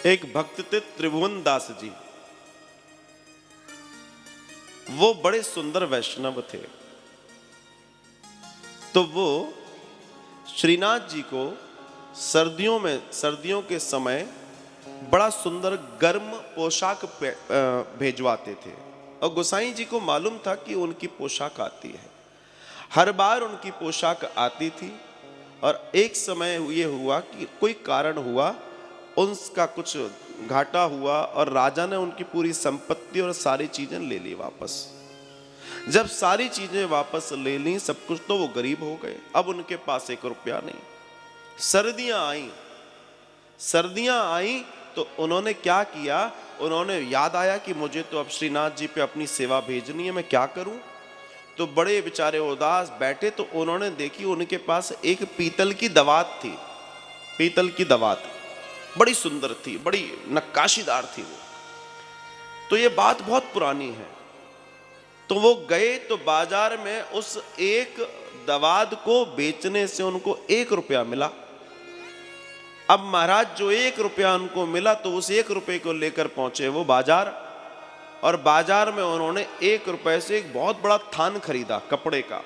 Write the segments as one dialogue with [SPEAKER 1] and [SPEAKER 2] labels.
[SPEAKER 1] एक भक्त थे त्रिभुवन दास जी। वो बड़े सुंदर वैष्णव थे। तो वो श्रीनाथ जी को सर्दियों के समय बड़ा सुंदर गर्म पोशाक भेजवाते थे। और गोसाई जी को मालूम था कि उनकी पोशाक आती है, हर बार उनकी पोशाक आती थी। और एक समय ये हुआ कि कोई कारण हुआ, उनका कुछ घाटा हुआ और राजा ने उनकी पूरी संपत्ति और सारी चीजें ले ली वापस। जब सारी चीजें वापस ले ली सब कुछ, तो वो गरीब हो गए। अब उनके पास 1 रुपया नहीं। सर्दियां आई तो उन्होंने क्या किया, उन्होंने याद आया कि मुझे तो अब श्रीनाथ जी पे अपनी सेवा भेजनी है, मैं क्या करूं। तो बड़े बेचारे उदास बैठे, तो उन्होंने देखी उनके पास एक पीतल की दवात थी। पीतल की दवात बड़ी सुंदर थी, बड़ी नक्काशीदार थी वो। तो ये बात बहुत पुरानी है। तो वो गए तो बाजार में उस एक दवात को बेचने से उनको 1 रुपया मिला। अब महाराज जो 1 रुपया उनको मिला, तो उस 1 रुपये को लेकर पहुंचे वो बाजार। और बाजार में उन्होंने 1 रुपए से एक बहुत बड़ा थान खरीदा कपड़े का,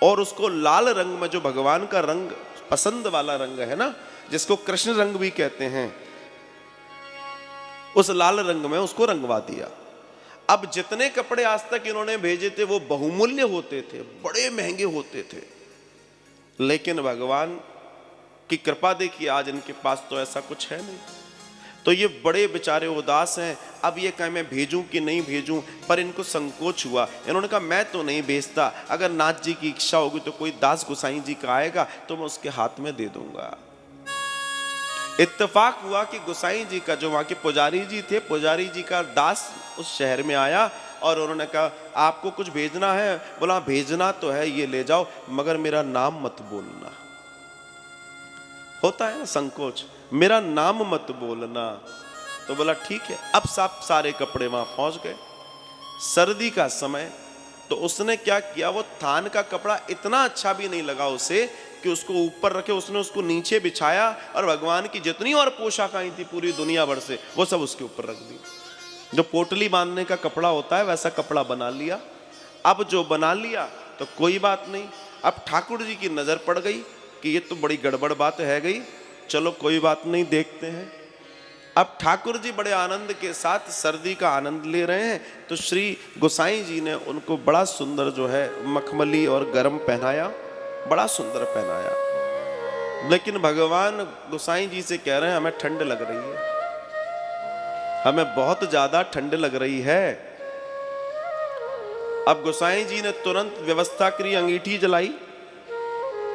[SPEAKER 1] और उसको लाल रंग में, जो भगवान का रंग पसंद वाला रंग है ना, जिसको कृष्ण रंग भी कहते हैं, उस लाल रंग में उसको रंगवा दिया। अब जितने कपड़े आज तक इन्होंने भेजे थे वो बहुमूल्य होते थे, बड़े महंगे होते थे। लेकिन भगवान की कृपा देखिए, आज इनके पास तो ऐसा कुछ है नहीं। तो ये बड़े बेचारे उदास हैं। अब ये कहे मैं भेजूं कि नहीं भेजूं, पर इनको संकोच हुआ। इन्होंने कहा मैं तो नहीं भेजता, अगर नाथ जी की इच्छा होगी तो कोई दास गोसाई जी का आएगा तो मैं उसके हाथ में दे दूंगा। इत्तेफाक हुआ कि गोसाई जी का जो वहां के पुजारी जी थे, पुजारी जी का दास उस शहर में आया और उन्होंने कहा आपको कुछ भेजना है। बोला भेजना तो है, ये ले जाओ, मगर मेरा नाम मत बोलना। होता है ना संकोच, मेरा नाम मत बोलना। तो बोला ठीक है। अब सारे कपड़े वहां पहुंच गए। सर्दी का समय, तो उसने क्या किया, वो थान का कपड़ा इतना अच्छा भी नहीं लगा उसे कि उसको ऊपर रखे, उसने उसको नीचे बिछाया और भगवान की जितनी और पोशाक आई थी पूरी दुनिया भर से, वो सब उसके ऊपर रख दी। जो पोटली बांधने का कपड़ा होता है वैसा कपड़ा बना लिया। अब जो बना लिया तो कोई बात नहीं। अब ठाकुर जी की नजर पड़ गई कि ये तो बड़ी गड़बड़ बात है गई, चलो कोई बात नहीं, देखते हैं। अब ठाकुर जी बड़े आनंद के साथ सर्दी का आनंद ले रहे हैं। तो श्री गोसाई जी ने उनको बड़ा सुंदर जो है मखमली और गरम पहनाया, बड़ा सुंदर पहनाया। लेकिन भगवान गोसाई जी से कह रहे हैं हमें ठंड लग रही है, हमें बहुत ज्यादा ठंड लग रही है। अब गोसाई जी ने तुरंत व्यवस्था करी, अंगीठी जलाई।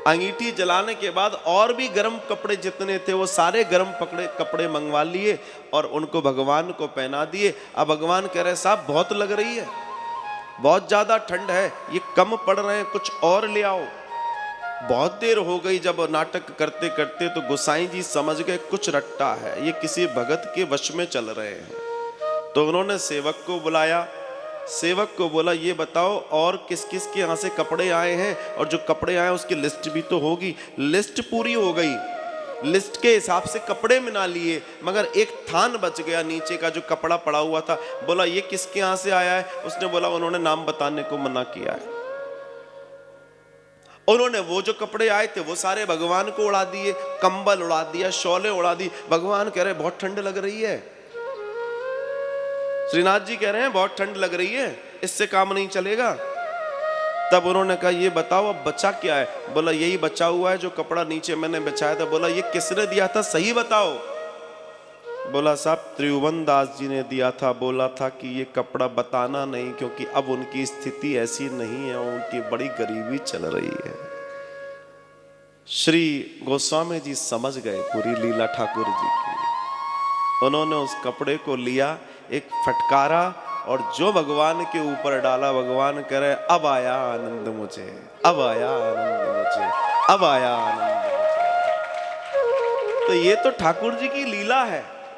[SPEAKER 1] अंगीठी जलाने के बाद और भी गर्म कपड़े जितने थे वो सारे गर्म कपड़े मंगवा लिए और उनको भगवान को पहना दिए। अब भगवान कह रहे साहब बहुत लग रही है, बहुत ज्यादा ठंड है, ये कम पड़ रहे हैं, कुछ और ले आओ। बहुत देर हो गई जब नाटक करते करते, तो गोसाई जी समझ गए कुछ रट्टा है, ये किसी भगत के वश में चल रहे हैं। तो उन्होंने सेवक को बुलाया। सेवक को बोला ये बताओ और किस किस के यहाँ से कपड़े आए हैं, और जो कपड़े आए उसकी लिस्ट भी तो होगी। लिस्ट पूरी हो गई, लिस्ट के हिसाब से कपड़े मिला लिए, मगर एक थान बच गया नीचे का जो कपड़ा पड़ा हुआ था। बोला ये किसके यहाँ से आया है? उसने बोला उन्होंने नाम बताने को मना किया है। उन्होंने वो जो कपड़े आए थे वो सारे भगवान को उड़ा दिए, कंबल उड़ा दिया, शॉलें उड़ा दी। भगवान कह रहे बहुत ठंड लग रही है। श्रीनाथ जी कह रहे हैं बहुत ठंड लग रही है, इससे काम नहीं चलेगा। तब उन्होंने कहा ये बताओ अब बचा क्या है? बोला यही बचा हुआ है जो कपड़ा नीचे मैंने बिछाया था। बोला ये किसने दिया था, सही बताओ। बोला साहब त्रिभुवन दास जी ने दिया था, बोला था कि ये कपड़ा बताना नहीं, क्योंकि अब उनकी स्थिति ऐसी नहीं है, उनकी बड़ी गरीबी चल रही है। श्री गोस्वामी जी समझ गए पूरी लीला ठाकुर जी की। उन्होंने उस कपड़े को लिया, एक फटकारा और जो भगवान के ऊपर डाला। भगवान कह रहे अब आया आनंद मुझे, अब आया आनंद मुझे, अब आया आनंद मुझे। तो ये तो ठाकुर जी की लीला है।